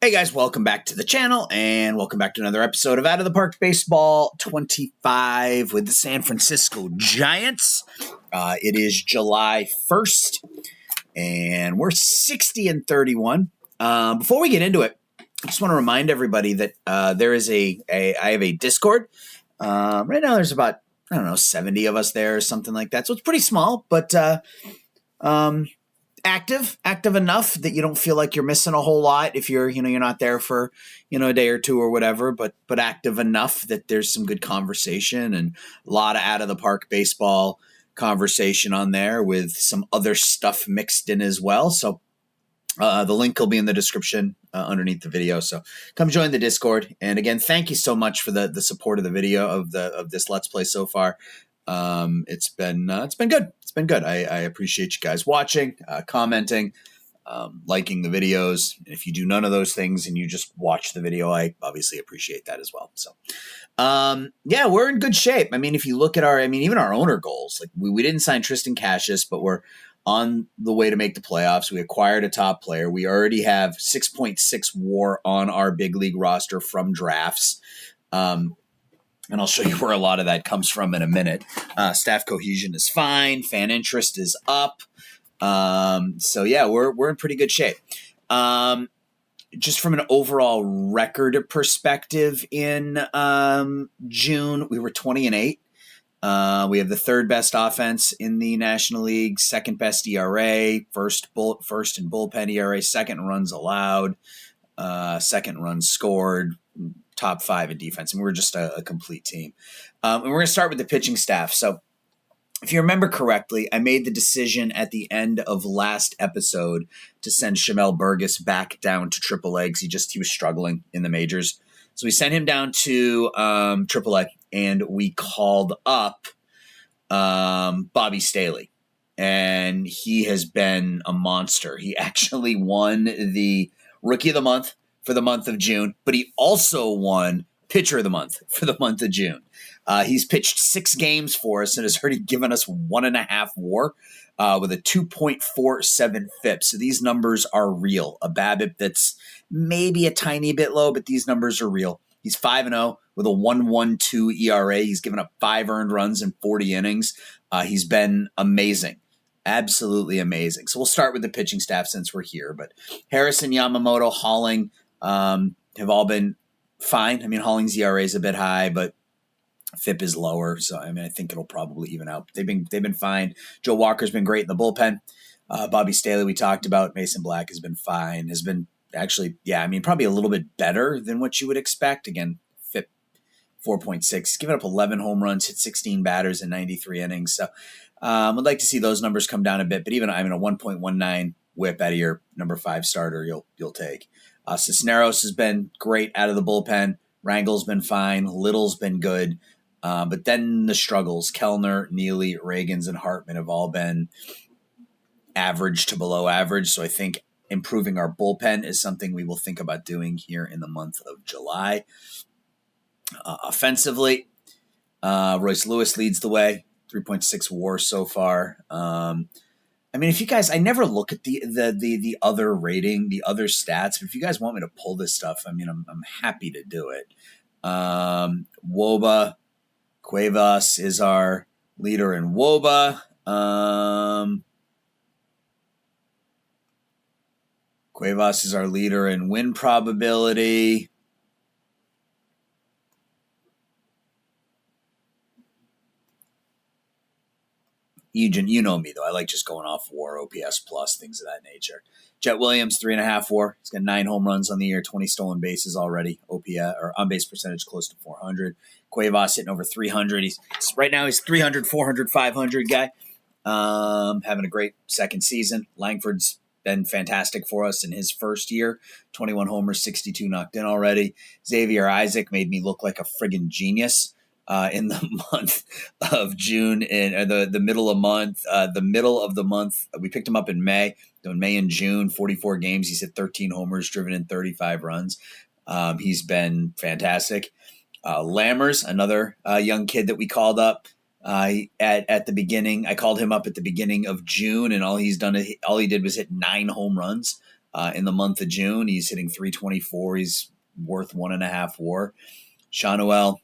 Hey guys, welcome back to the channel and welcome back to another episode of Out of the Park Baseball 25 with the San Francisco Giants. It is July 1st and we're 60-31. Before we get into it, I just want to remind everybody that there is I have a Discord. Right now there's about, 70 of us there or something like that. So it's pretty small, but active enough that you don't feel like you're missing a whole lot if you're not there for a day or two or whatever, but active enough that there's some good conversation and a lot of out of the park baseball conversation on there with some other stuff mixed in as well. So the link will be in the description underneath the video. So come join the Discord. And again, thank you so much for the support of the video of this Let's Play so far. It's been good. It's been good. I appreciate you guys watching, commenting, liking the videos. If you do none of those things and you just watch the video, I obviously appreciate that as well. So, yeah, we're in good shape. I mean, if you look at even our owner goals, like we didn't sign Tristan Cassius, but we're on the way to make the playoffs. We acquired a top player. We already have 6.6 WAR on our big league roster from drafts. And I'll show you where a lot of that comes from in a minute. Staff cohesion is fine. Fan interest is up. So yeah, we're in pretty good shape. Just from an overall record perspective, in June we were 20-8. We have the third best offense in the National League, second best ERA, first in bullpen ERA, second runs allowed, second runs scored, top 5 in defense, and we're just a complete team. And we're going to start with the pitching staff. So if you remember correctly, I made the decision at the end of last episode to send Shamel Burgess back down to AAA because he was struggling in the majors. So we sent him down to AAA, and we called up Bobby Staley, and he has been a monster. He actually won the Rookie of the Month for the month of June, but he also won Pitcher of the Month for the month of June. He's pitched 6 games for us and has already given us 1.5 WAR with a 2.47 FIP. So these numbers are real. A BABIP that's maybe a tiny bit low, but these numbers are real. He's 5-0 with a 1.12 ERA. He's given up 5 earned runs in 40 innings. He's been amazing. Absolutely amazing. So we'll start with the pitching staff since we're here. But Harrison, Yamamoto, Halling have all been fine. I mean, Holling's ERA is a bit high, but FIP is lower. So, I think it'll probably even out. They've been fine. Joe Walker's been great in the bullpen. Bobby Staley, we talked about. Mason Black has been fine. Has been actually, probably a little bit better than what you would expect. Again, FIP 4.6. Given up 11 home runs, hit 16 batters in 93 innings. So, I'd like to see those numbers come down a bit. But even a 1.19 whip out of your number 5 starter, you'll take. Cisneros has been great out of the bullpen. Rangel's been fine. Little's been good. But then the struggles, Kellner, Neely, Reagans, and Hartman have all been average to below average. So I think improving our bullpen is something we will think about doing here in the month of July. Offensively, Royce Lewis leads the way, 3.6 WAR so far. If you guys, I never look at the other rating, the other stats, but if you guys want me to pull this stuff, I'm happy to do it. WOBA, Cuevas is our leader in WOBA. Cuevas is our leader in win probability. You know me, though. I like just going off WAR, OPS plus, things of that nature. Jet Williams, 3.5 WAR. He's got 9 home runs on the year, 20 stolen bases already. OPS, or on-base percentage, close to 400. Cuevas hitting over 300. Right now he's 300, 400, 500 guy. Having a great second season. Langford's been fantastic for us in his first year. 21 homers, 62 knocked in already. Xavier Isaac made me look like a friggin' genius. In the month of June and the middle of the month, we picked him up in May. In May and June, 44 games. He's hit 13 homers, driven in 35 runs. He's been fantastic. Lammers, another young kid that we called up at the beginning. I called him up at the beginning of June, and all he did was hit 9 home runs. in the month of June. He's hitting 324. He's worth 1.5 WAR. Shanuel,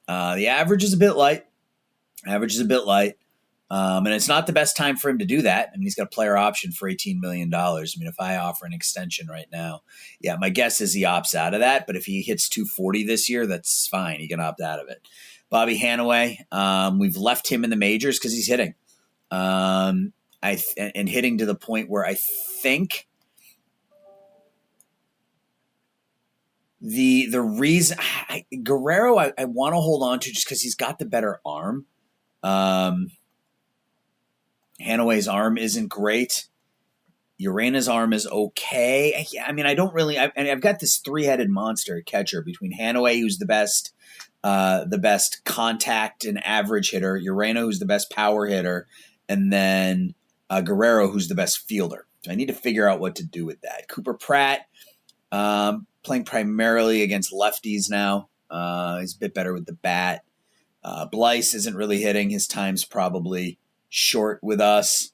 the average is a bit light. And it's not the best time for him to do that. I mean, he's got a player option for $18 million. I mean, if I offer an extension right now, yeah, my guess is he opts out of that. But if he hits 240 this year, that's fine. He can opt out of it. Bobby Hanaway, we've left him in the majors because he's hitting. And hitting to the point where I think the reason Guerrero I want to hold on to just because he's got the better arm. Hanaway's arm isn't great. Urena's arm is okay. I mean, I don't really. I've got this three-headed monster catcher between Hanaway, who's the best contact and average hitter, Urena, who's the best power hitter, and then Guerrero, who's the best fielder. So I need to figure out what to do with that. Cooper Pratt, playing primarily against lefties now. He's a bit better with the bat. Blyce isn't really hitting. His time's probably short with us.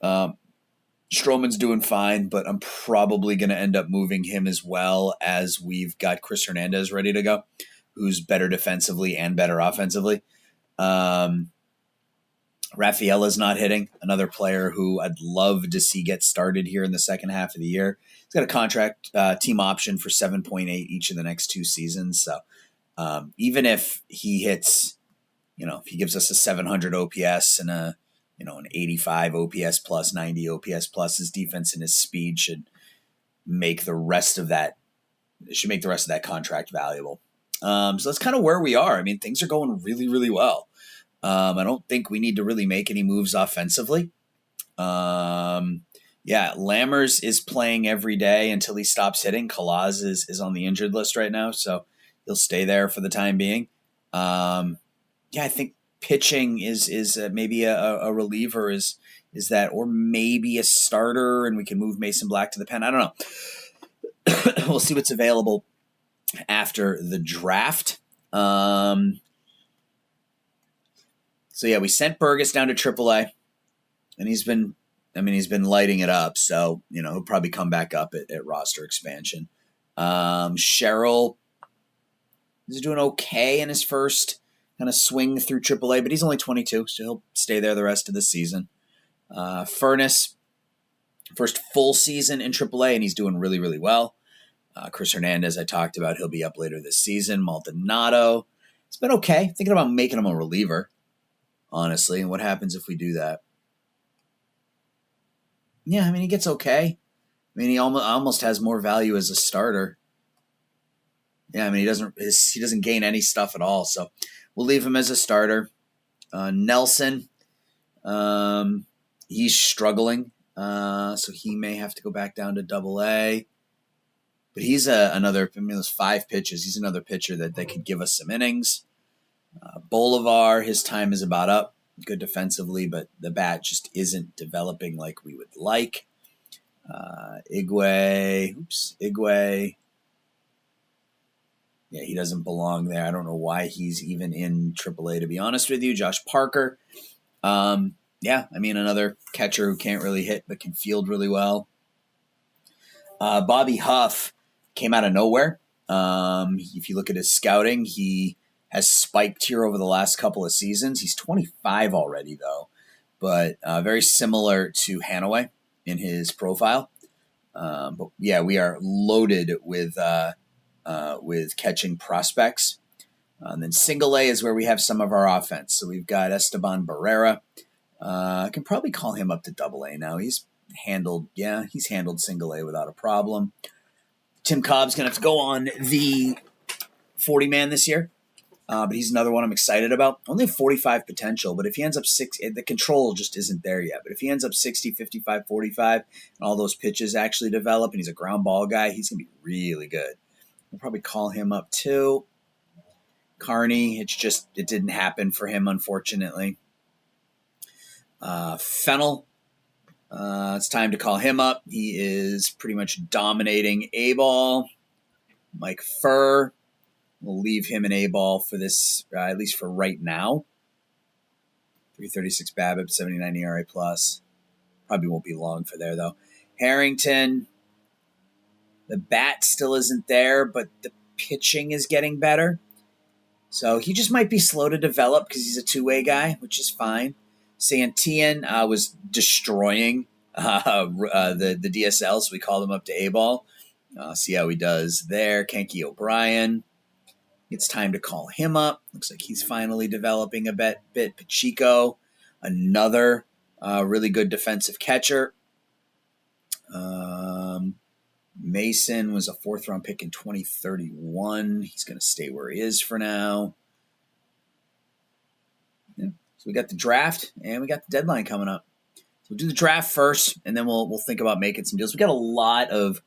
Stroman's doing fine, but I'm probably going to end up moving him as well, as we've got Chris Hernandez ready to go, who's better defensively and better offensively. Rafaela's not hitting, another player who I'd love to see get started here in the second half of the year. He's got a contract team option for 7.8 each of the next 2 seasons. So even if he hits, if he gives us a 700 OPS and an 85 OPS plus, 90 OPS plus, his defense and his speed should make the rest of that contract valuable. So that's kind of where we are. I mean, things are going really, really well. I don't think we need to really make any moves offensively. Lammers is playing every day until he stops hitting. Kalaz is on the injured list right now, so he'll stay there for the time being. I think pitching is maybe a reliever is that, or maybe a starter, and we can move Mason Black to the pen. I don't know. We'll see what's available after the draft. We sent Burgess down to AAA, and he's been lighting it up. So, he'll probably come back up at roster expansion. Sherrill is doing okay in his first kind of swing through AAA, but he's only 22, so he'll stay there the rest of the season. Furness, first full season in AAA, and he's doing really, really well. Chris Hernandez, I talked about, he'll be up later this season. Maldonado, it's been okay. Thinking about making him a reliever, honestly, and what happens if we do that? Yeah, I mean, he gets okay. I mean, he almost has more value as a starter. Yeah, I mean, he doesn't gain any stuff at all, so we'll leave him as a starter. Nelson, he's struggling, so he may have to go back down to AA. But he's those 5 pitches. He's another pitcher that could give us some innings. Bolivar, his time is about up. Good defensively, but the bat just isn't developing like we would like. Igwe. Yeah, he doesn't belong there. I don't know why he's even in AAA, to be honest with you. Josh Parker. Another catcher who can't really hit but can field really well. Bobby Huff came out of nowhere. If you look at his scouting, he has spiked here over the last couple of seasons. He's 25 already, though, but very similar to Hanaway in his profile. We are loaded with catching prospects. And then single A is where we have some of our offense. So we've got Esteban Barrera. I can probably call him up to AA now. He's handled single A without a problem. Tim Cobb's going to have to go on the 40-man this year. But he's another one I'm excited about. Only 45 potential, but if he ends up 6, the control just isn't there yet. But if he ends up 60, 55, 45, and all those pitches actually develop, and he's a ground ball guy, he's going to be really good. We'll probably call him up too. Carney, it didn't happen for him, unfortunately. Fennel, it's time to call him up. He is pretty much dominating A-ball. Mike Furr, we'll leave him in A-ball for this, at least for right now. 336 BABIP, 79 ERA plus. Probably won't be long for there, though. Harrington, The bat still isn't there, but the pitching is getting better. So he just might be slow to develop because he's a two-way guy, which is fine. Santillan was destroying the DSL, so we called him up to A-ball. See how he does there. Kenki O'Brien. It's time to call him up. Looks like he's finally developing a bit. Pacheco, another really good defensive catcher. Mason was a 4th-round pick in 2031. He's going to stay where he is for now. Yeah. So we got the draft and we got the deadline coming up. So we'll do the draft first, and then we'll think about making some deals. We got a lot of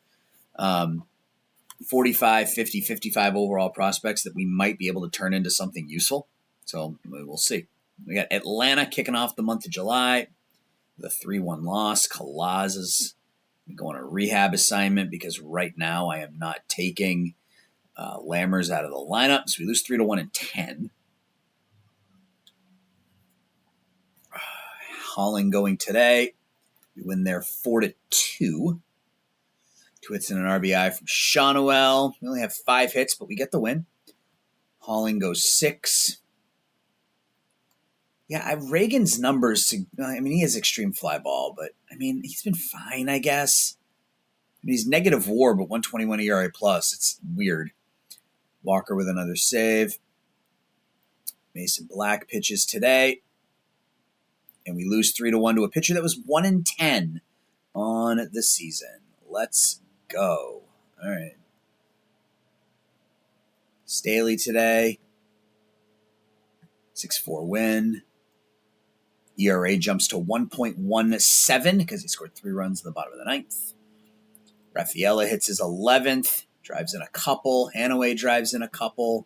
45, 50, 55 overall prospects that we might be able to turn into something useful. So we'll see. We got Atlanta kicking off the month of July. The 3-1 loss. Kalaz is going on a rehab assignment because right now I am not taking Lammers out of the lineup. So we lose 3-1 in 10. Holling going today. We win there 4-2. 2 hits and an RBI from Shawnuel. We only have 5 hits, but we get the win. Holling goes 6. Yeah, Reagan's numbers, I mean, he has extreme fly ball, but, I mean, he's been fine, I guess. I mean, he's negative WAR, but 121 ERA plus. It's weird. Walker with another save. Mason Black pitches today. And we lose 3-1 to a pitcher that was 1-10 on the season. Let's go. All right. Staley today. 6-4 win. ERA jumps to 1.17 because he scored 3 runs in the bottom of the 9th. Rafaela hits his 11th. Drives in a couple. Hanaway drives in a couple.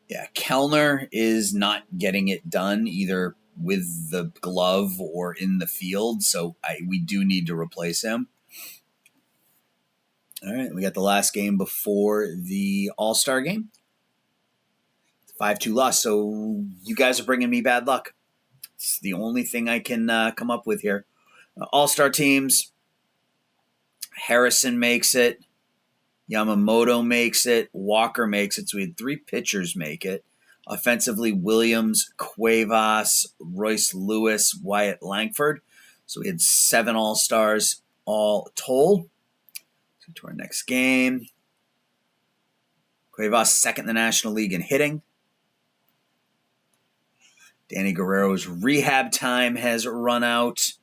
Yeah, Kellner is not getting it done either with the glove or in the field, so we do need to replace him. All right, we got the last game before the All-Star game. 5-2 loss, so you guys are bringing me bad luck. It's the only thing I can come up with here. All-Star teams, Harrison makes it. Yamamoto makes it. Walker makes it. So we had 3 pitchers make it. Offensively, Williams, Cuevas, Royce Lewis, Wyatt Langford. So we had 7 All-Stars all told. So to our next game. Cuevas second in the National League in hitting. Danny Guerrero's rehab time has run out.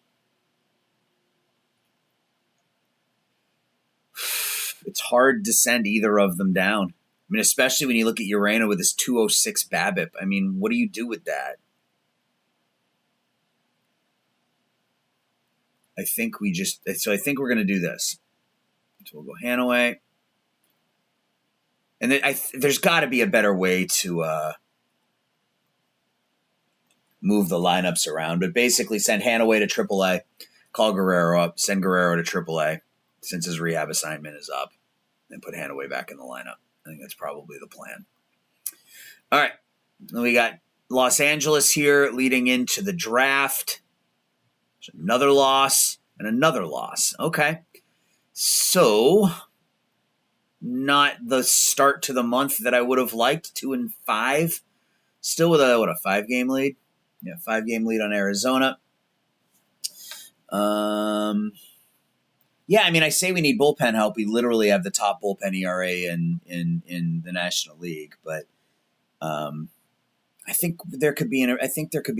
It's hard to send either of them down. I mean, especially when you look at Urena with his 206 BABIP. I mean, what do you do with that? I think we're going to do this. So we'll go Hanaway. And then there's got to be a better way to move the lineups around. But basically send Hanaway to AAA, call Guerrero up, send Guerrero to AAA since his rehab assignment is up, and put Hanaway back in the lineup. I think that's probably the plan. All right. Then we got Los Angeles here leading into the draft. There's another loss and another loss. Okay. So, not the start to the month that I would have liked. 2-5. Still with a 5-game lead? Yeah, 5-game lead on Arizona. Yeah, I mean, I say we need bullpen help. We literally have the top bullpen ERA in the National League, but I think there could be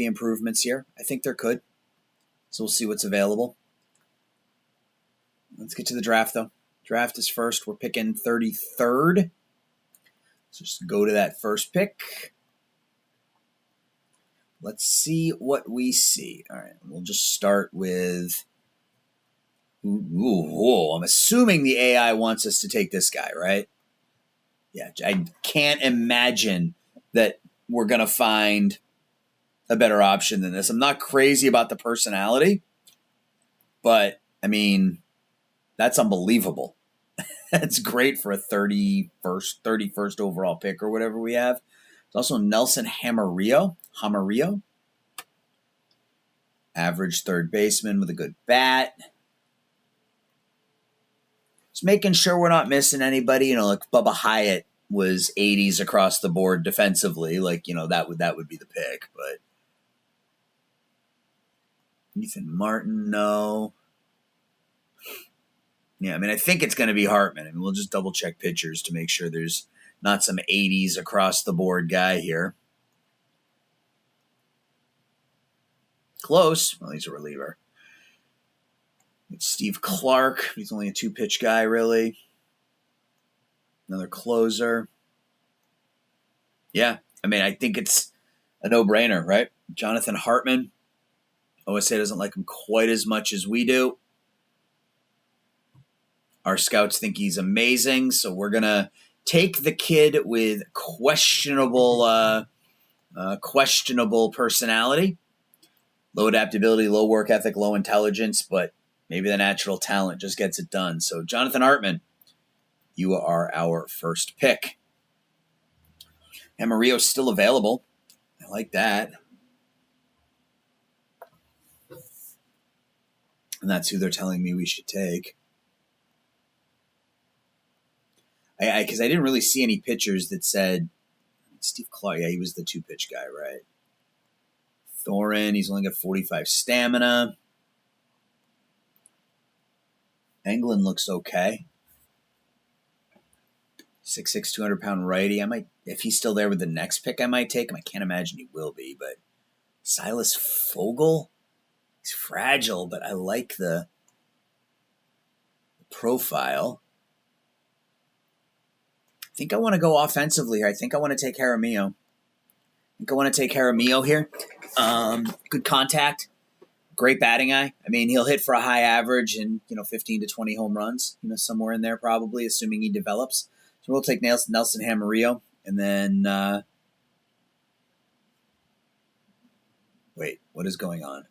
improvements here. I think there could. So we'll see what's available. Let's get to the draft, though. Draft is first. We're picking 33rd. So just go to that first pick. Let's see what we see. All right, we'll just start with. I'm assuming the AI wants us to take this guy, right? Yeah, I can't imagine that we're going to find a better option than this. I'm not crazy about the personality, but, I mean, that's unbelievable. That's great for a 31st overall pick or whatever we have. There's also Nelson Hamarillo. Average third baseman with a good bat. Just making sure we're not missing anybody. Like Bubba Hyatt was 80s across the board defensively. Like, that would be the pick. But Ethan Martin, no. Yeah, I think it's going to be Hartman. We'll just double check pitchers to make sure there's not some 80s across the board guy here. Close. Well, he's a reliever. It's Steve Clark. He's only a 2-pitch guy, really. Another closer. Yeah, I think it's a no-brainer, right? Jonathan Hartman. OSA doesn't like him quite as much as we do. Our scouts think he's amazing, so we're going to take the kid with questionable personality, low adaptability, low work ethic, low intelligence, but maybe the natural talent just gets it done. So Jonathan Hartman, you are our first pick. Amario's still available. I like that. And that's who they're telling me we should take. Because I didn't really see any pitchers that said Steve Clark. Yeah, he was the 2-pitch guy, right? Thorin, he's only got 45 stamina. Englund looks okay. 6'6", 200-pound righty. If he's still there with the next pick, I might take him. I can't imagine he will be, but Silas Fogel, he's fragile, but I like the profile. I think I want to go offensively here. I think I want to take Jaramillo. Here. Good contact. Great batting eye. He'll hit for a high average and, 15 to 20 home runs, somewhere in there probably, assuming he develops. So we'll take Nelson Jaramillo. And then, wait, what is going on?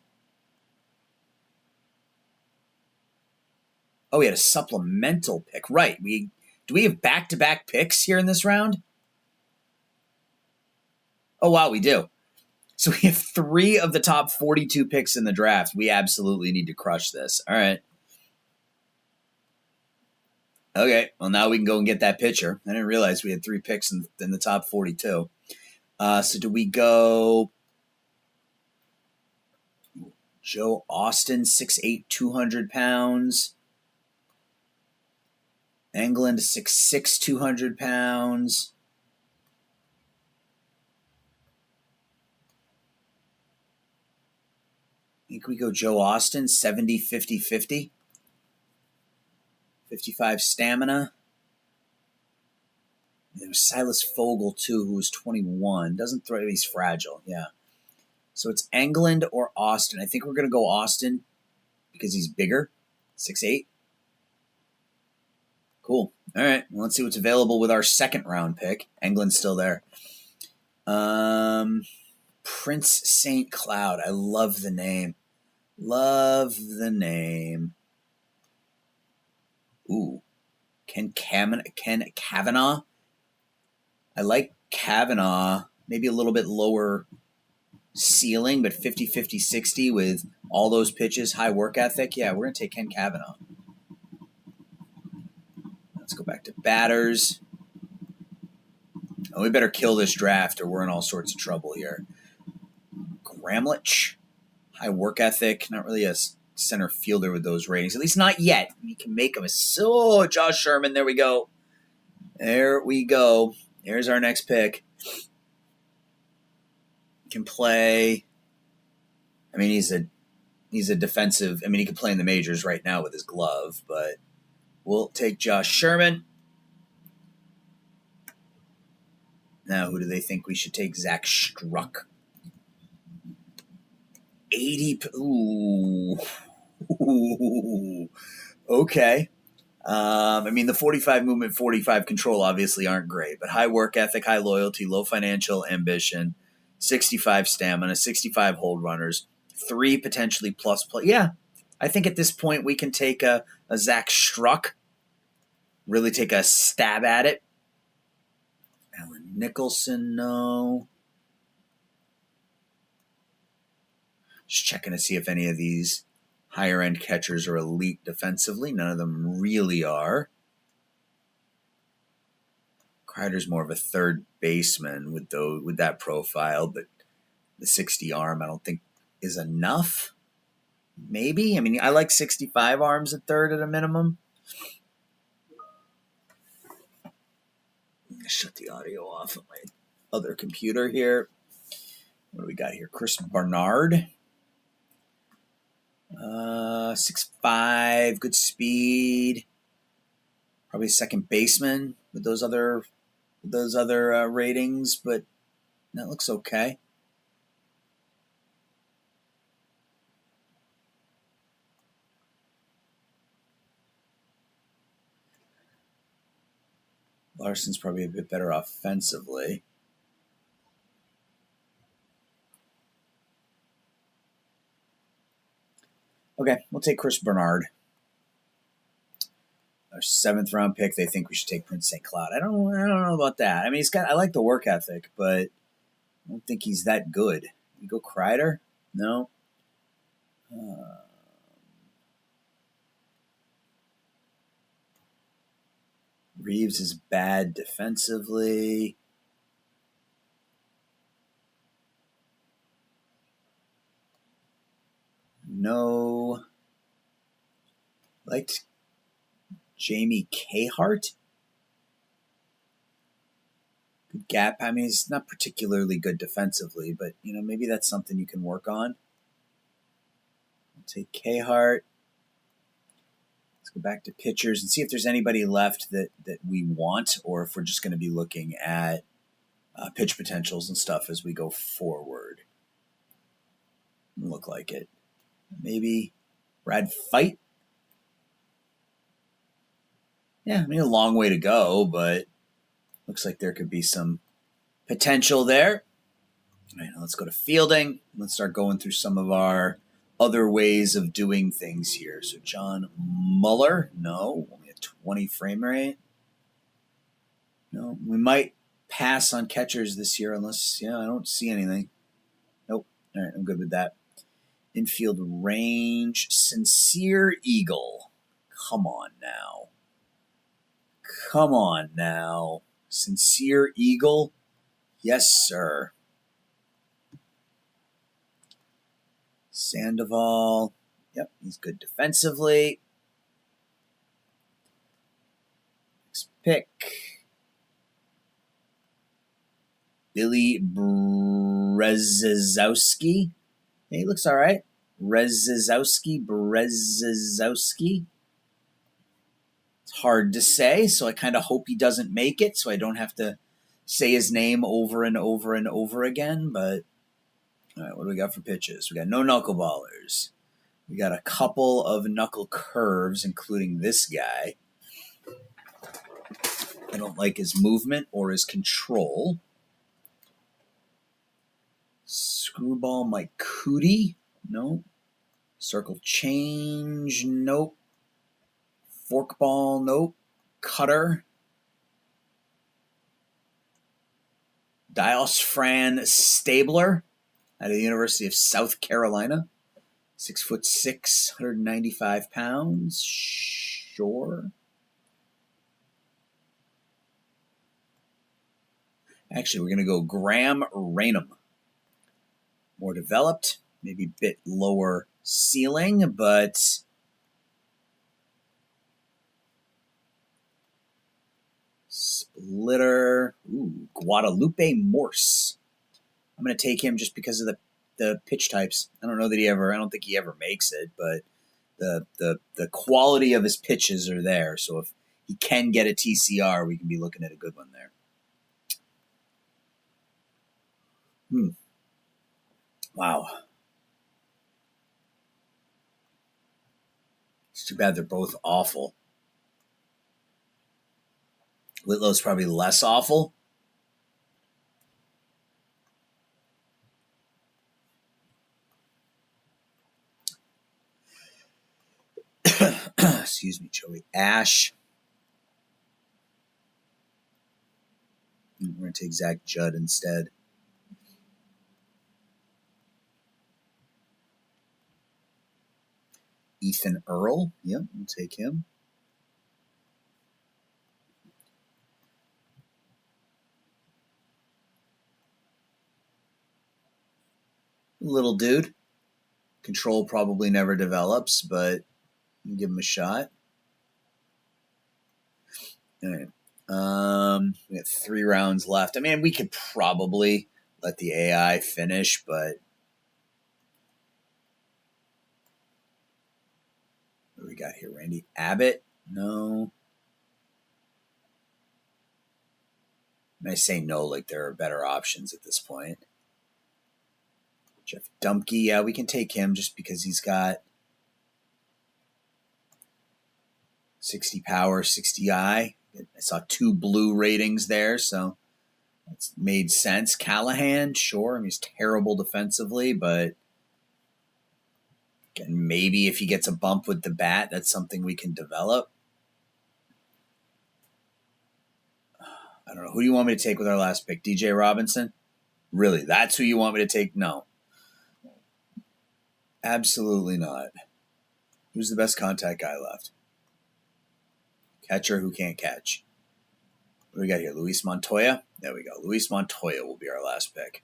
Oh, we had a supplemental pick. Right. Do we have back-to-back picks here in this round? Oh, wow, we do. So we have 3 of the top 42 picks in the draft. We absolutely need to crush this. All right. Okay, well, now we can go and get that pitcher. I didn't realize we had 3 picks in the top 42. So do we go Joe Austin, 6'8", 200 pounds. Englund, 6'6", 200 pounds. I think we go Joe Austin, 70, 50, 50. 55 stamina. There's Silas Fogel, too, who's 21. Doesn't throw, he's fragile, yeah. So it's Englund or Austin. I think we're going to go Austin because he's bigger, 6'8". Cool. All right. Well, let's see what's available with our second round pick. Englund's still there. Prince St. Cloud. I love the name. Ooh. Ken Kavanaugh. I like Kavanaugh. Maybe a little bit lower ceiling, but 50, 50, 60 with all those pitches, high work ethic. Yeah, we're going to take Ken Kavanaugh. Let's go back to batters. Oh, we better kill this draft or we're in all sorts of trouble here. Gramlich, high work ethic. Not really a center fielder with those ratings. At least not yet. You can make him so Josh Sherman. There we go. There's our next pick. Can play. He's a defensive. He can play in the majors right now with his glove, but we'll take Josh Sherman. Now, who do they think we should take? Zach Struck. 80. Ooh. Okay. The 45 movement, 45 control obviously aren't great, but high work ethic, high loyalty, low financial ambition, 65 stamina, 65 hold runners, 3 potentially plus. Yeah, I think at this point we can take a Zach Struck, really take a stab at it. Alan Nicholson, no. Just checking to see if any of these higher-end catchers are elite defensively. None of them really are. Kreider's more of a third baseman with that profile, but the 60 arm I don't think is enough. Maybe. I mean, I like 65 arms at third at a minimum. I'm going to shut the audio off of my other computer here. What do we got here? Chris Barnard. 6'5", good speed. Probably second baseman with those other ratings, but that looks okay. Larson's probably a bit better offensively. Okay, we'll take Chris Barnard. Our 7th round pick. They think we should take Prince St. Cloud. I don't know about that. I mean, I like the work ethic, but I don't think he's that good. You go Kreider? No. Reeves is bad defensively. No. Liked Jamie Cahart. Good gap. I mean, he's not particularly good defensively, but maybe that's something you can work on. I'll take Cahart. Let's go back to pitchers and see if there's anybody left that we want, or if we're just going to be looking at pitch potentials and stuff as we go forward. Look like it. Maybe Brad Fight. Yeah, I mean, a long way to go, but looks like there could be some potential there. All right, now let's go to fielding. Let's start going through some of our other ways of doing things here. So John Muller, no, only a 20 frame rate. No, we might pass on catchers this year unless, I don't see anything. Nope. All right, I'm good with that. Infield range, Sincere Eagle. Come on now. Sincere Eagle? Yes, sir. Sandoval. Yep, he's good defensively. Next pick. Billy Brzezinski. Hey, he looks all right. Brzezinski. It's hard to say, so I kind of hope he doesn't make it, so I don't have to say his name over and over and over again. But all right, what do we got for pitches? We got no knuckleballers. We got a couple of knuckle curves, including this guy. I don't like his movement or his control. Screwball Mike Cootie. Nope. Circle change. Nope. Forkball. Nope. Cutter. Diosfran Stabler out of the University of South Carolina. 6'6", 195 pounds. Sure. Actually, we're going to go Graham Raynham. More developed, maybe a bit lower ceiling, but splitter. Ooh, Guadalupe Morse. I'm going to take him just because of the pitch types. I don't think he ever makes it, but the quality of his pitches are there. So if he can get a TCR, we can be looking at a good one there. Wow. It's too bad they're both awful. Whitlow's probably less awful. Excuse me, Joey Ash. We're going to take Zach Judd instead. Ethan Earl. Yep, we'll take him. Little dude. Control probably never develops, but give him a shot. All right. We got 3 rounds left. I mean, we could probably let the AI finish, but what do we got here? Randy Abbott? No. And I say no like there are better options at this point. Jeff Dumpke, yeah, we can take him just because he's got 60 power, 60 eye. I saw 2 blue ratings there, so that's made sense. Callahan, sure. I mean, he's terrible defensively, but again, maybe if he gets a bump with the bat, that's something we can develop. I don't know. Who do you want me to take with our last pick? DJ Robinson? Really? That's who you want me to take? No. Absolutely not. Who's the best contact guy left? Catcher who can't catch. What do we got here? Luis Montoya? There we go. Luis Montoya will be our last pick.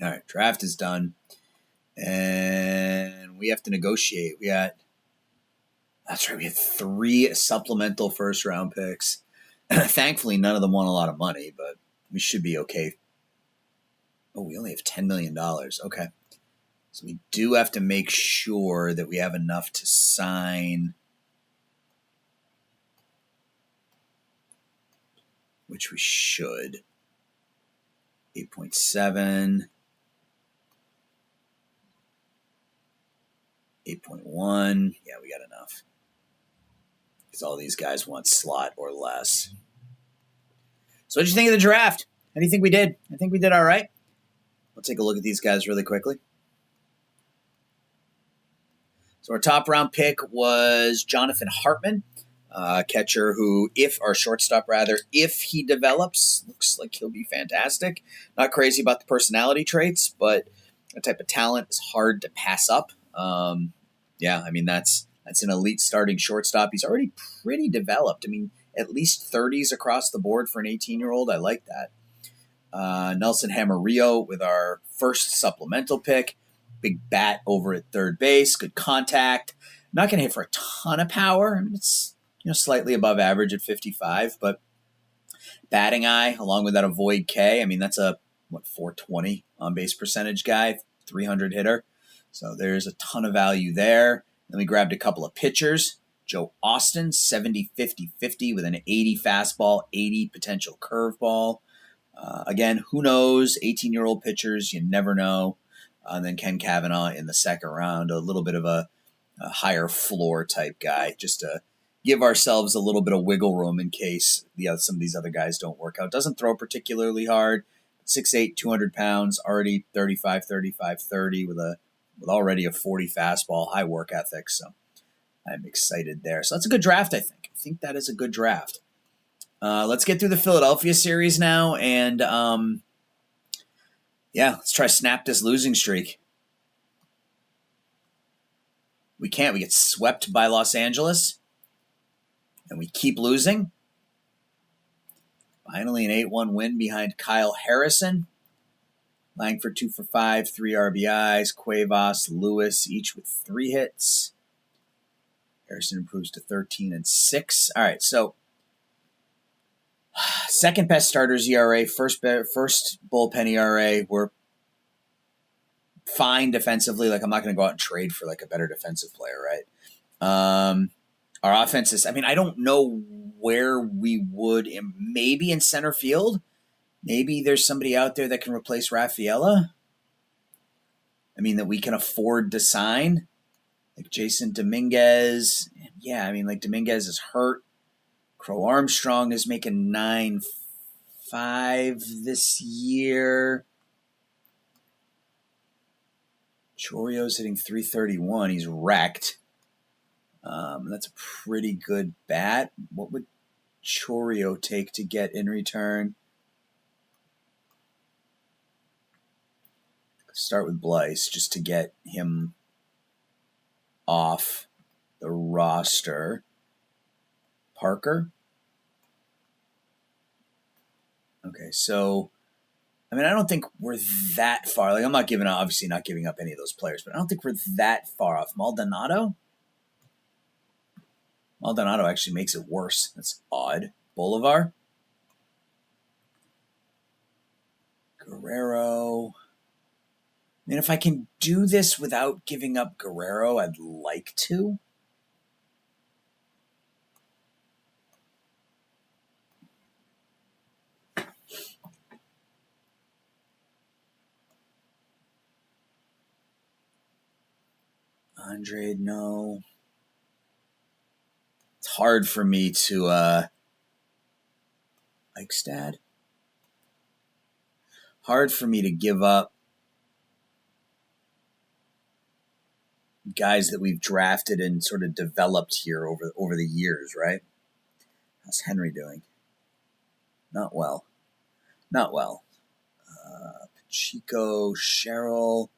All right, draft is done. And we have to negotiate. That's right, we had 3 supplemental first-round picks. Thankfully, none of them won a lot of money, but we should be okay. Oh, we only have $10 million. Okay. So we do have to make sure that we have enough to sign, which we should. 8.7. 8.1. Yeah, we got enough. Because all these guys want slot or less. So what did you think of the draft? How do you think we did? I think we did all right. We'll take a look at these guys really quickly. So our top round pick was Jonathan Hartman, catcher who, shortstop rather, if he develops, looks like he'll be fantastic. Not crazy about the personality traits, but that type of talent is hard to pass up. Yeah, I mean, that's an elite starting shortstop. He's already pretty developed. I mean, at least 30s across the board for an 18-year-old. I like that. Nelson Hamarillo with our first supplemental pick. Big bat over at third base. Good contact. Not going to hit for a ton of power. I mean, it's slightly above average at 55, but batting eye along with that avoid K. I mean, that's a 420 on base percentage guy, 300 hitter. So there's a ton of value there. Then we grabbed a couple of pitchers. Joe Austin, 70-50-50 with an 80 fastball, 80 potential curveball. Again, who knows? 18-year-old pitchers, you never know. And then Ken Cavanaugh in the second round, a little bit of a higher floor type guy, just to give ourselves a little bit of wiggle room in case some of these other guys don't work out. Doesn't throw particularly hard. 6'8", 200 pounds, already 35, 30 with already a 40 fastball, high work ethic. So I'm excited there. So that's a good draft, I think. I think that is a good draft. Let's get through the Philadelphia series now, and let's try to snap this losing streak. We can't. We get swept by Los Angeles, and we keep losing. Finally, an 8-1 win behind Kyle Harrison. Langford 2 for 5, 3 RBIs. Cuevas, Lewis, each with 3 hits. Harrison improves to 13-6. All right, so second best starters ERA, first bullpen ERA. We're fine defensively. Like, I'm not going to go out and trade for like a better defensive player, right? Our offense is, I mean, I don't know where we would, maybe in center field. Maybe there's somebody out there that can replace Rafaela. I mean, that we can afford to sign. Like Jason Dominguez. Yeah, I mean, like Dominguez is hurt. Crow Armstrong is making 9.5 this year. Chorio's hitting 331. He's wrecked. That's a pretty good bat. What would Chorio take to get in return? Start with Blyce just to get him off the roster. Parker. Okay, so I mean, I don't think we're that far. Like, I'm not giving up, obviously not giving up any of those players, but I don't think we're that far off. Maldonado? Maldonado actually makes it worse. That's odd. Bolivar? Guerrero. I mean, if I can do this without giving up Guerrero, I'd like to. Andre, no. It's hard for me to, Eichstad. Hard for me to give up guys that we've drafted and sort of developed here over the years, right? How's Henry doing? Not well. Not well. Pacheco, Cheryl.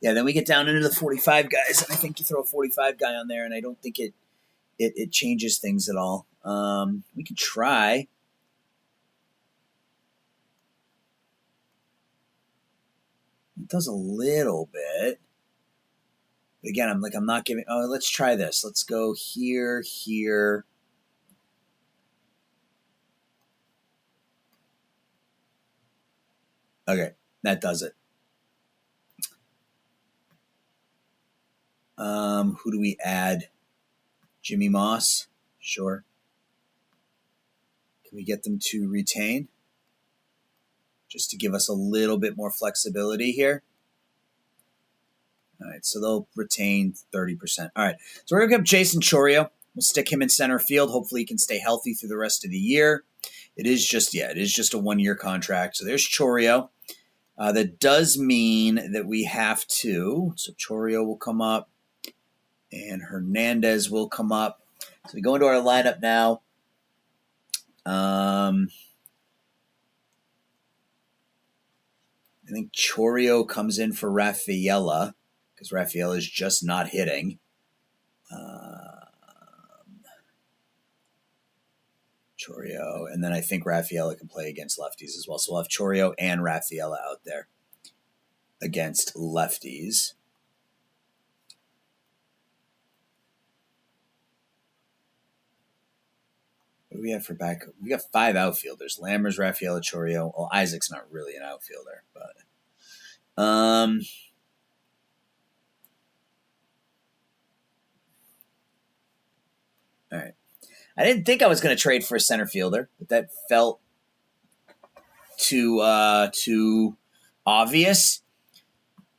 Yeah, then we get down into the 45 guys, and I think you throw a 45 guy on there, and I don't think it changes things at all. We could try. It does a little bit. But again, I'm not giving. Oh, let's try this. Let's go here, here. Okay, that does it. Who do we add? Jimmy Moss? Sure. Can we get them to retain? Just to give us a little bit more flexibility here. All right, so they'll retain 30%. All right, so we're going to give Jason Chorio. We'll stick him in center field. Hopefully he can stay healthy through the rest of the year. It is just a one-year contract. So there's Chorio. That does mean that we have to. So Chorio will come up, and Hernandez will come up. So we go into our lineup now. I think Chorio comes in for Rafaela because Rafaela is just not hitting. Chorio, and then I think Rafaela can play against lefties as well. So we'll have Chorio and Rafaela out there against lefties. What do we have for backup? We got 5 outfielders. Lammers, Rafaela, Chorio. Well, Isaac's not really an outfielder, but all right. I didn't think I was going to trade for a center fielder, but that felt too obvious.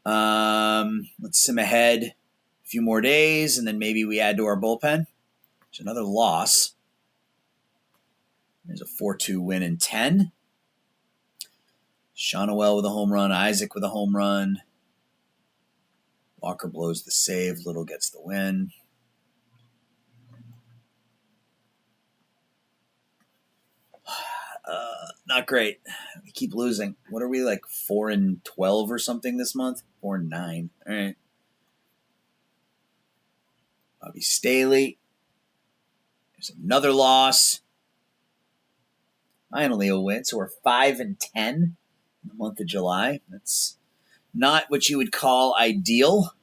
Let's sim ahead a few more days, and then maybe we add to our bullpen. There's another loss. There's a 4-2 win in 10. Shawnoel with a home run. Isaac with a home run. Walker blows the save. Little gets the win. Not great. We keep losing. What are we, like 4-12 or something this month? 4-9. All right. Bobby Staley. There's another loss. Finally a win. So we're 5-10 in the month of July. That's not what you would call ideal.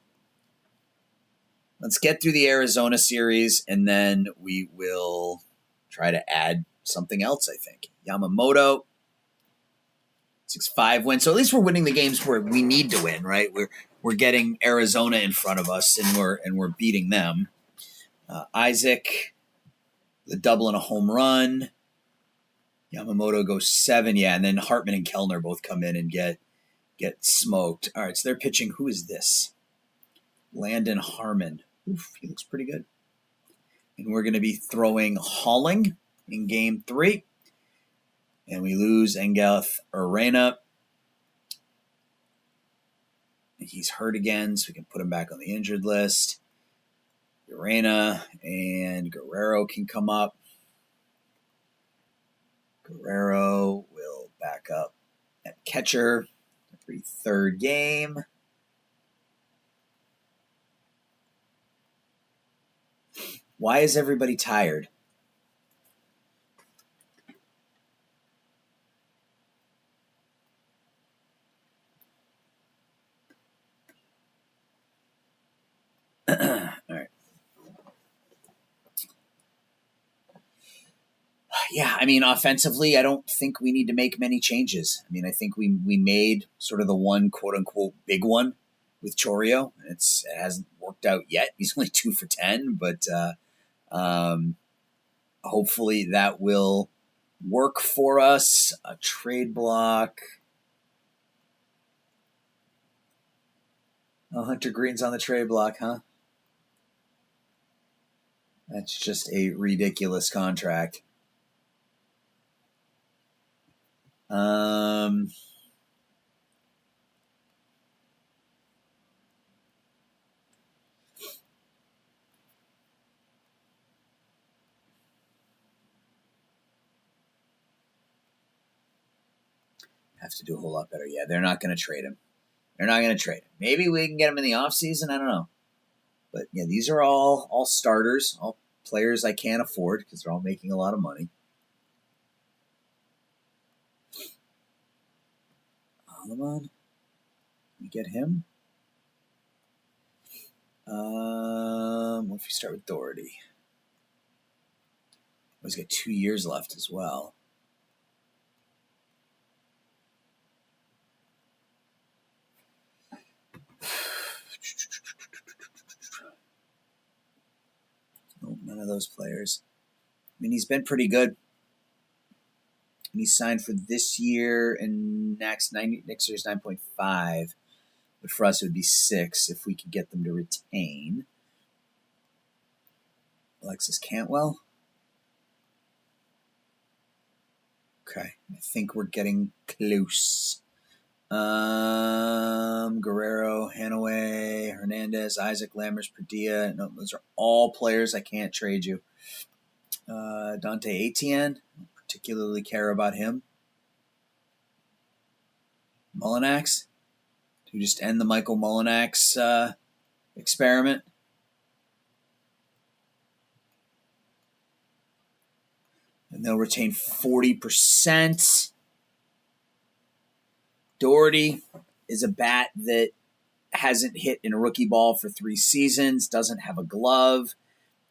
Let's get through the Arizona series, and then we will try to add something else, I think. Yamamoto, 6-5 win. So at least we're winning the games where we need to win, right? We're getting Arizona in front of us, and we're beating them. Isaac, the double and a home run. Yamamoto goes 7, yeah, and then Hartman and Kellner both come in and get smoked. All right, so they're pitching. Who is this? Landon Harmon. Oof, he looks pretty good. And we're going to be throwing Halling in game 3. And we lose Engelth Arena. He's hurt again, so we can put him back on the injured list. Arena and Guerrero can come up. Guerrero will back up at catcher every 3rd game. Why is everybody tired? Yeah, I mean, offensively, I don't think we need to make many changes. I mean, I think we made sort of the one quote unquote big one with Chorio. It hasn't worked out yet. He's only 2 for 10, but um, hopefully that will work for us. A trade block. Oh, Hunter Green's on the trade block, huh? That's just a ridiculous contract. Have to do a whole lot better. Yeah, they're not going to trade him. They're not going to trade him. Maybe we can get him in the offseason. I don't know. But yeah, these are all starters, all players I can't afford because they're all making a lot of money. Alamon, we get him. What if we start with Doherty? He's got 2 years left as well. No, none of those players. I mean, he's been pretty good. And he's signed for this year and next year's 9.5. But for us, it would be 6 if we could get them to retain. Alexis Cantwell. Okay, I think we're getting close. Guerrero, Hanaway, Hernandez, Isaac, Lammers, Padilla. No, those are all players I can't trade you. Dante Etienne, don't particularly care about him. Mullinax, to just end the Michael Mullinax experiment. And they'll retain 40%. Doherty is a bat that hasn't hit in a rookie ball for 3 seasons, doesn't have a glove.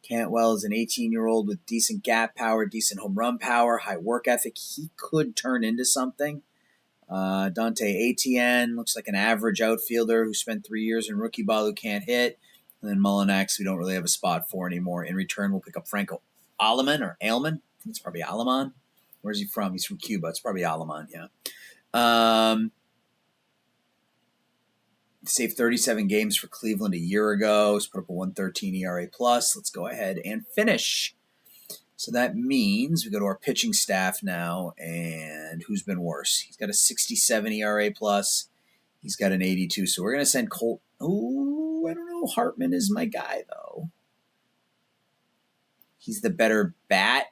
Cantwell is an 18-year-old with decent gap power, decent home run power, high work ethic. He could turn into something. Dante Etienne looks like an average outfielder who spent 3 years in rookie ball who can't hit. And then Mullinax, we don't really have a spot for anymore. In return, we'll pick up Franco Alaman or Ailman. I think it's probably Alaman. Where's he from? He's from Cuba. It's probably Alaman, yeah. Saved 37 games for Cleveland a year ago. He's put up a 1.13 ERA plus. Let's go ahead and finish. So that means we go to our pitching staff now, and who's been worse? He's got a 67 ERA plus. He's got an 82. So we're going to send Colt. Oh, I don't know. Hartman is my guy, though. He's the better bat.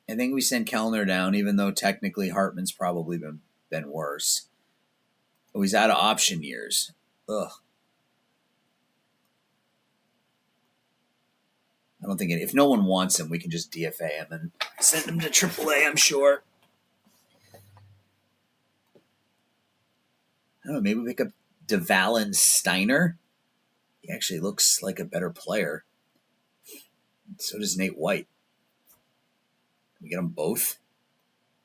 I think we send Kellner down, even though technically Hartman's probably been worse. Oh, he's out of option years. Ugh. I don't think if no one wants him, we can just DFA him and send him to AAA, I'm sure. I don't know, maybe we pick up DeValin Steiner. He actually looks like a better player. So does Nate White. Can we get them both?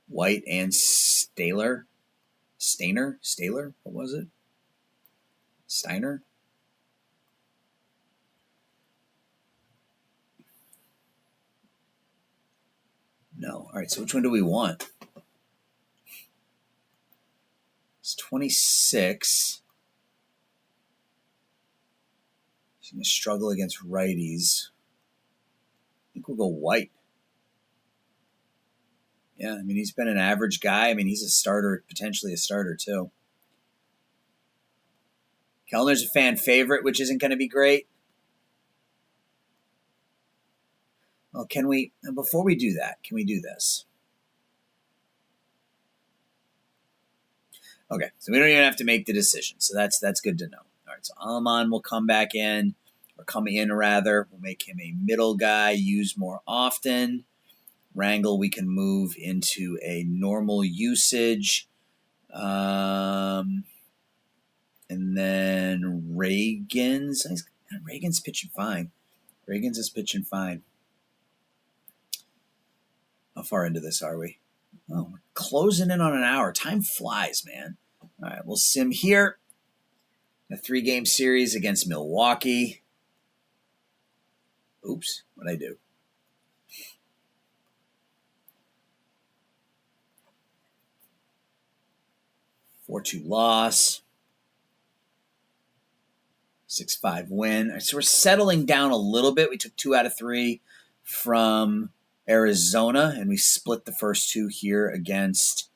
White and Staler? Staler? What was it? Steiner? No. All right, so which one do we want? It's 26. He's going to struggle against righties. I think we'll go White. Yeah, I mean, he's been an average guy. I mean, he's a starter, potentially a starter, too. Kellner's a fan favorite, which isn't going to be great. Well, before we do that, can we do this? Okay, so we don't even have to make the decision. So that's good to know. All right, so Alman will come back in, or come in rather. We'll make him a middle guy, use more often. Rangel, we can move into a normal usage. And then Reagan's pitching fine. How far into this are we? Oh, we're closing in on an hour. Time flies, man. All right, we'll sim here. A 3-game series against Milwaukee. Oops, what'd I do? 4-2 loss. 6-5 win. So we're settling down a little bit. We took 2 out of 3 from Arizona, and we split the first 2 here against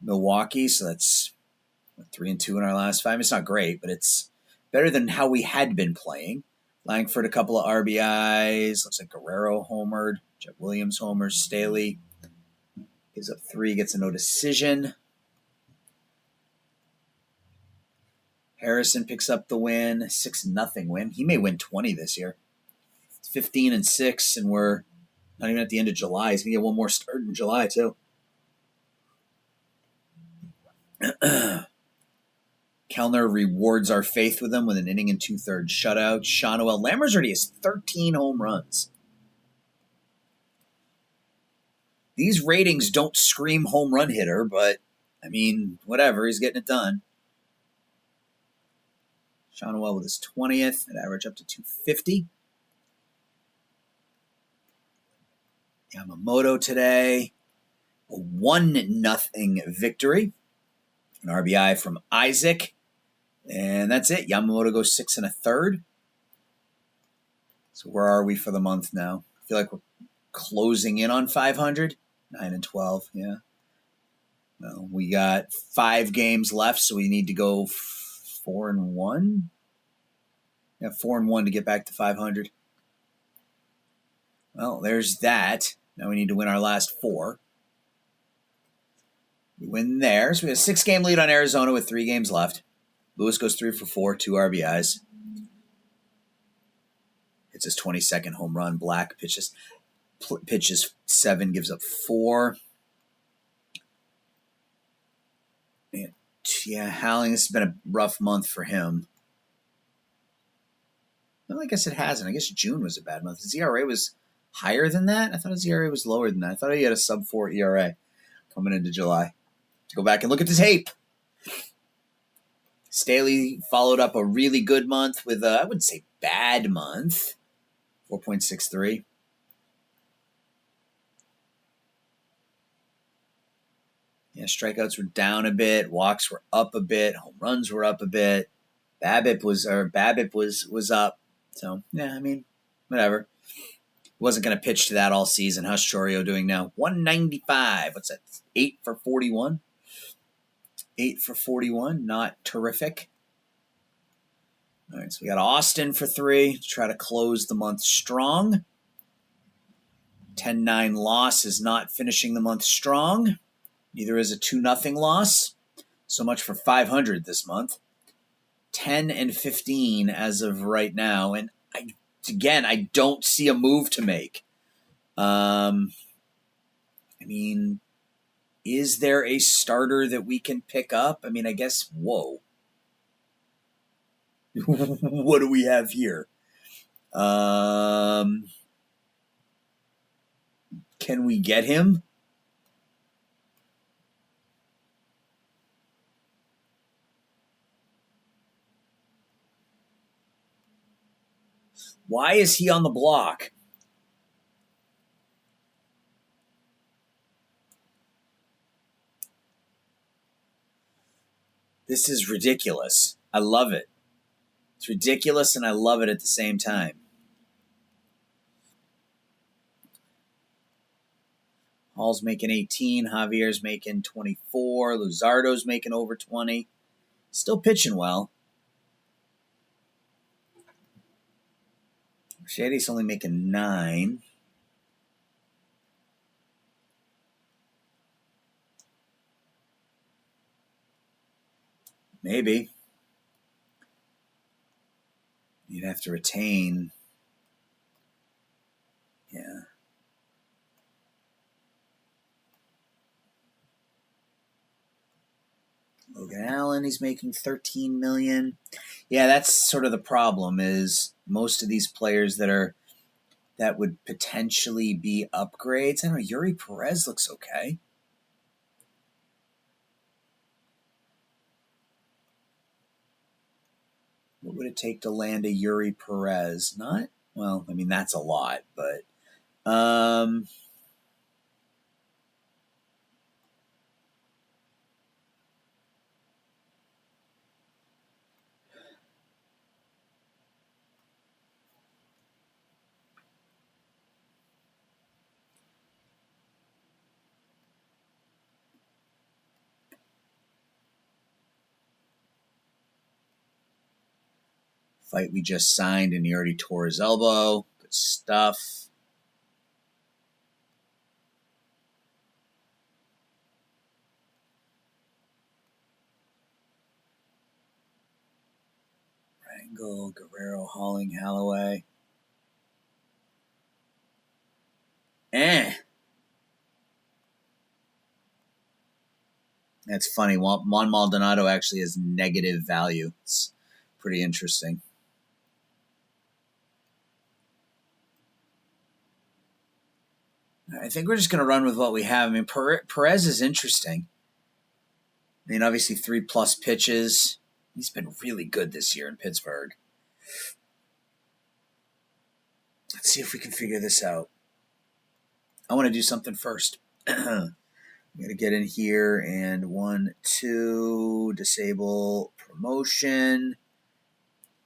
Milwaukee. So that's 3-2 in our last 5. It's not great, but it's better than how we had been playing. Langford, a couple of RBIs. Looks like Guerrero homered. Jeff Williams homers. Staley gives up 3, gets a no decision. Harrison picks up the win, 6-0 win. He may win 20 this year. It's 15-6, and we're not even at the end of July. He's going to get one more start in July, too. Kellner rewards our faith with him with an inning and 2/3 shutout. Shawnoel Lammers already has 13 home runs. These ratings don't scream home run hitter, but, I mean, whatever. He's getting it done. Shawnoel with his 20th, an average up to 250. Yamamoto today, a 1-0 victory. An RBI from Isaac. And that's it. Yamamoto goes 6 1/3. So where are we for the month now? I feel like we're closing in on 500. 9-12, yeah. Well, we got 5 games left, so we need to go 4-1. Yeah, 4-1 to get back to 500. Well, there's that. Now we need to win our last 4. We win there. So we have a 6-game lead on Arizona with 3 games left. Lewis goes 3 for 4, 2 RBIs. It's his 22nd home run. Black pitches 7, gives up 4. And, yeah, Howling, this has been a rough month for him. Well, I guess it hasn't. I guess June was a bad month. His ERA was higher than that? I thought his ERA was lower than that. I thought he had a sub-4 ERA coming into July. To go back and look at the tape. Staley followed up a really good month with I wouldn't say bad month. 4.63. Yeah, strikeouts were down a bit. Walks were up a bit. Home runs were up a bit. BABIP was up. So, yeah, I mean, whatever. Wasn't going to pitch to that all season. How's Chorio doing now? 195. What's that? 8 for 41? 8 for 41. Not terrific. All right, so we got Austin for 3 to try to close the month strong. 10-9 loss is not finishing the month strong. Neither is a 2-0 loss. So much for 500 this month. 10-15 as of right now. And I don't see a move to make. I mean, is there a starter that we can pick up? I mean, I guess, whoa. What do we have here? Can we get him? Why is he on the block? This is ridiculous. I love it. It's ridiculous and I love it at the same time. Hall's making 18. Javier's making 24. Luzardo's making over 20. Still pitching well. Shady's only making 9. Maybe. You'd have to retain. Yeah. Logan Allen, he's making $13 million. Yeah, that's sort of the problem is most of these players that are that would potentially be upgrades. I don't know. Yuri Perez looks okay. What would it take to land a Yuri Perez? Not, well, I mean, that's a lot, but fight we just signed and he already tore his elbow. Good stuff. Rangel, Guerrero, Halling, Holloway. That's funny. Juan Maldonado actually has negative value. It's pretty interesting. I think we're just going to run with what we have. I mean, Perez is interesting. I mean, obviously 3+ pitches. He's been really good this year in Pittsburgh. Let's see if we can figure this out. I want to do something first. I'm going to get in here and 1, 2, disable promotion.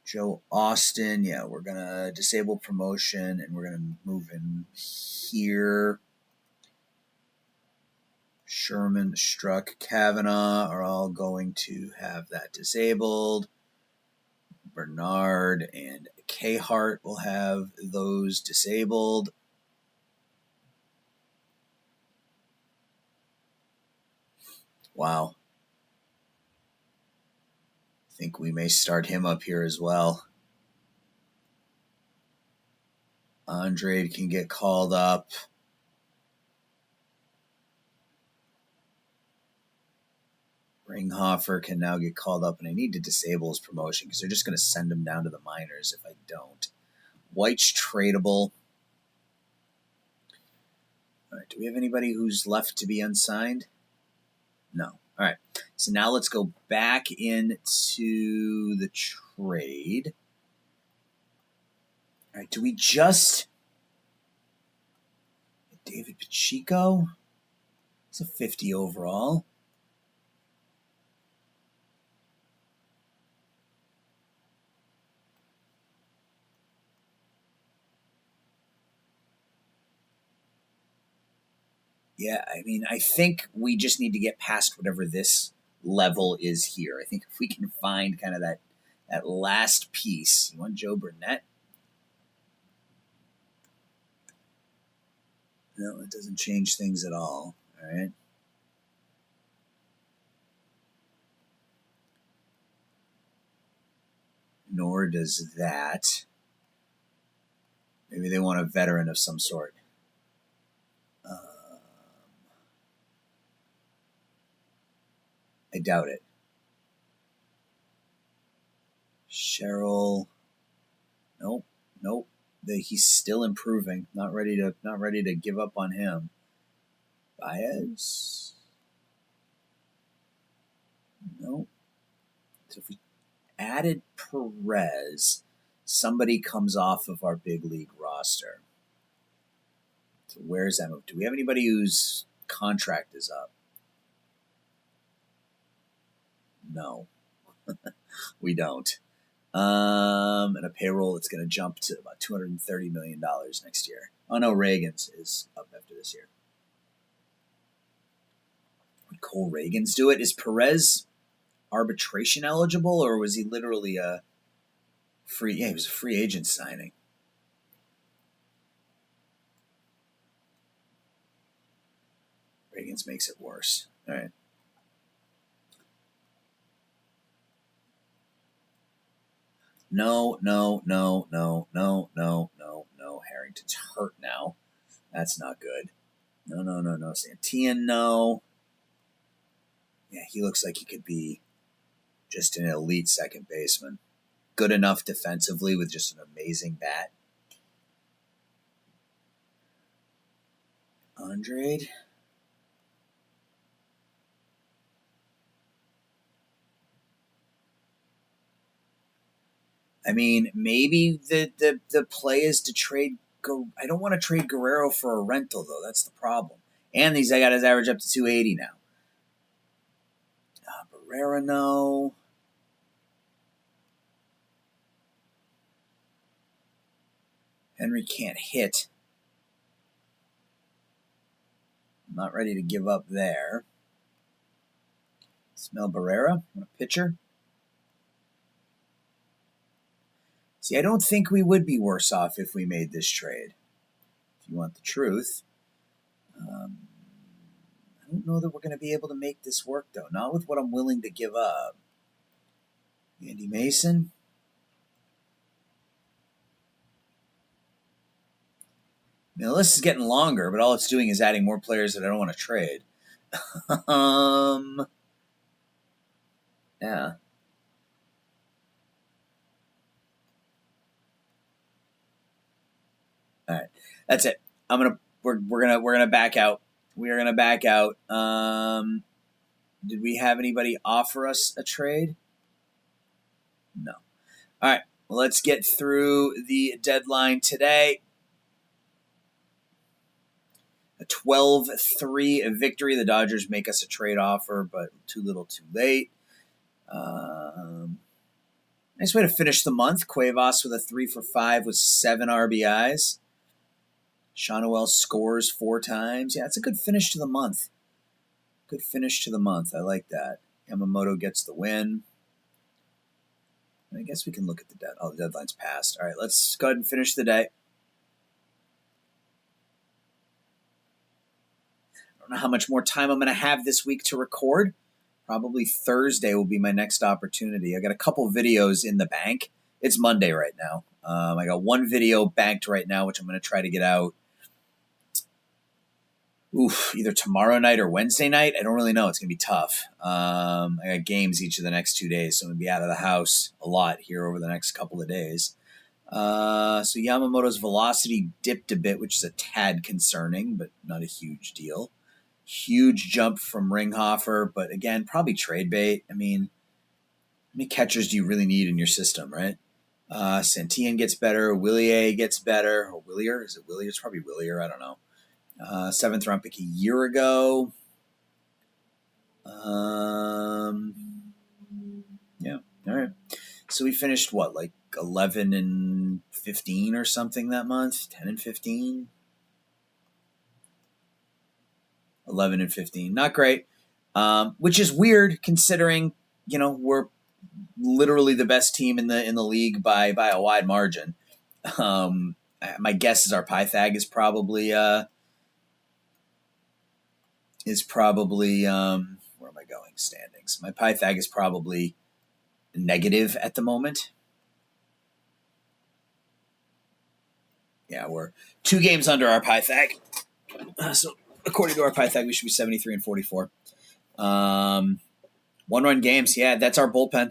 Joe Austin. Yeah, we're going to disable promotion and we're going to move in here. Sherman, Struck, Kavanaugh are all going to have that disabled. Bernard and Khart will have those disabled. Wow. I think we may start him up here as well. Andrade can get called up. Ringhofer can now get called up, and I need to disable his promotion because they're just going to send him down to the minors if I don't. White's tradable. All right, do we have anybody who's left to be unsigned? No. All right, so now let's go back into the trade. All right, do we just... David Pacheco? It's a 50 overall. Yeah, I mean, I think we just need to get past whatever this level is here. I think if we can find kind of that last piece. You want Joe Burnett? No, it doesn't change things at all. All right. Nor does that. Maybe they want a veteran of some sort. I doubt it. Cheryl. Nope. He's still improving. Not ready to give up on him. Baez. Nope. So if we added Perez, somebody comes off of our big league roster. So where's that move? Do we have anybody whose contract is up? No, we don't. And a payroll that's going to jump to about $230 million next year. Oh no, Reagan's is up after this year. Would Cole Reagan's do it? Is Perez arbitration eligible, or was he literally a free? Yeah, he was a free agent signing. Reagan's makes it worse. All right. No. Harrington's hurt now. That's not good. No. Santillan, no. Yeah, he looks like he could be just an elite second baseman. Good enough defensively with just an amazing bat. 100. I mean, maybe the play is to trade. I don't want to trade Guerrero for a rental, though. That's the problem. And I got his average up to 280 now. Barrera, no. Henry can't hit. I'm not ready to give up there. Smell Barrera, a pitcher. See, I don't think we would be worse off if we made this trade. If you want the truth. I don't know that we're going to be able to make this work, though. Not with what I'm willing to give up. Andy Mason. Now, the list is getting longer, but all it's doing is adding more players that I don't want to trade. Yeah. All right, that's it. We're gonna back out. We are gonna back out. Did we have anybody offer us a trade? No. All right, well, let's get through the deadline today. A 12-3 victory. The Dodgers make us a trade offer, but too little, too late. Nice way to finish the month. Cuevas with a 3 for 5 with 7 RBIs. Shawnuel scores 4 times. Yeah, it's a good finish to the month. Good finish to the month. I like that. Yamamoto gets the win. And I guess we can look at the the deadline's passed. All right, let's go ahead and finish the day. I don't know how much more time I'm going to have this week to record. Probably Thursday will be my next opportunity. I got a couple videos in the bank. It's Monday right now. I got one video banked right now, which I'm going to try to get out either tomorrow night or Wednesday night. I don't really know. It's going to be tough. I got games each of the next 2 days, so I'm going to be out of the house a lot here over the next couple of days. So Yamamoto's velocity dipped a bit, which is a tad concerning, but not a huge deal. Huge jump from Ringhofer, but again, probably trade bait. I mean, how many catchers do you really need in your system, right? Santillan gets better. Willier gets better. Or Willier? Is it Willier? It's probably Willier. I don't know. 7th round pick a year ago. Yeah. All right. So we finished like 11 and 15 or something that month? 10 and 15? 11 and 15. Not great. Which is weird considering, we're literally the best team in the league by a wide margin. My guess is our Pythag is probably where am I going? Standings. My Pythag is probably negative at the moment. Yeah, we're 2 games under our Pythag. So according to our Pythag, we should be 73 and 44. 1-run games. Yeah, that's our bullpen.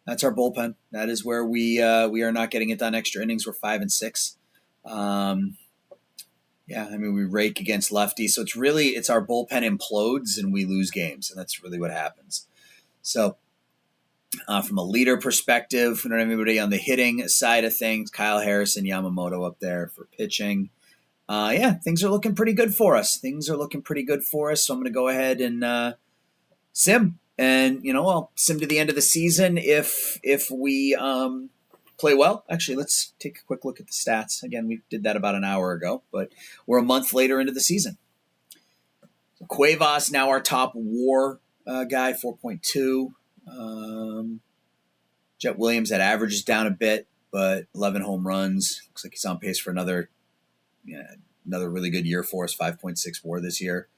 That is where we are not getting it done extra innings. We're 5 and 6. Yeah, I mean, we rake against lefties. So it's our bullpen implodes and we lose games. And that's really what happens. So from a leader perspective, we don't have anybody on the hitting side of things. Kyle Harrison, Yamamoto up there for pitching. Things are looking pretty good for us. So I'm going to go ahead and sim. And, I'll sim to the end of the season if we play well. Actually, let's take a quick look at the stats. Again, we did that about an hour ago, but we're a month later into the season. So Cuevas, now our top WAR guy, 4.2. Jet Williams, that average is down a bit, but 11 home runs. Looks like he's on pace for another really good year for us, 5.6 WAR this year.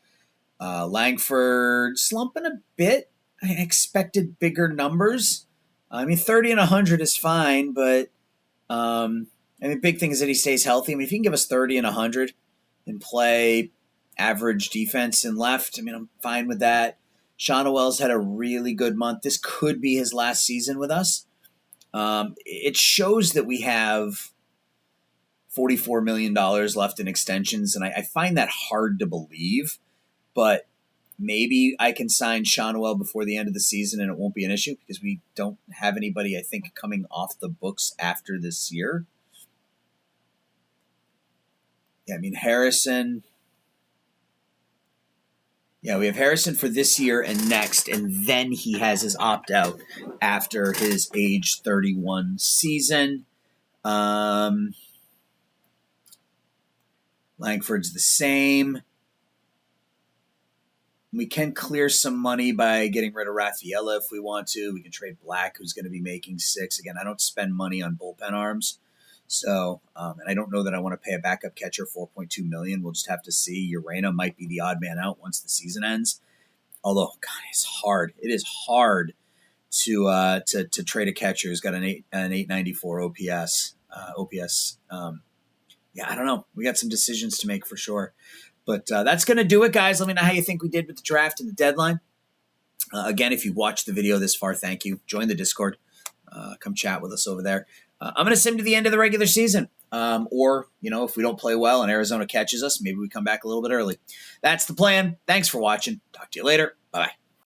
Langford slumping a bit. I expected bigger numbers. 30 and 100 is fine, but big thing is that he stays healthy. If he can give us 30 and 100 and play average defense in left, I'm fine with that. Shawnuel's had a really good month. This could be his last season with us. It shows that we have $44 million left in extensions, and I find that hard to believe, but maybe I can sign Shonwell before the end of the season and it won't be an issue because we don't have anybody, I think, coming off the books after this year. Yeah, I mean, Harrison. Yeah, we have Harrison for this year and next, and then he has his opt-out after his age 31 season. Langford's the same. We can clear some money by getting rid of Rafaela if we want to. We can trade Black, who's going to be making $6. Again, I don't spend money on bullpen arms. So, and I don't know that I want to pay a backup catcher $4.2 million. We'll just have to see. Urena might be the odd man out once the season ends. Although, God, it's hard. It is hard to trade a catcher who's got an 894 OPS. Yeah, I don't know. We got some decisions to make for sure. But that's going to do it, guys. Let me know how you think we did with the draft and the deadline. Again, if you watched the video this far, thank you. Join the Discord. Come chat with us over there. I'm going to sim to the end of the regular season. Or, if we don't play well and Arizona catches us, maybe we come back a little bit early. That's the plan. Thanks for watching. Talk to you later. Bye-bye.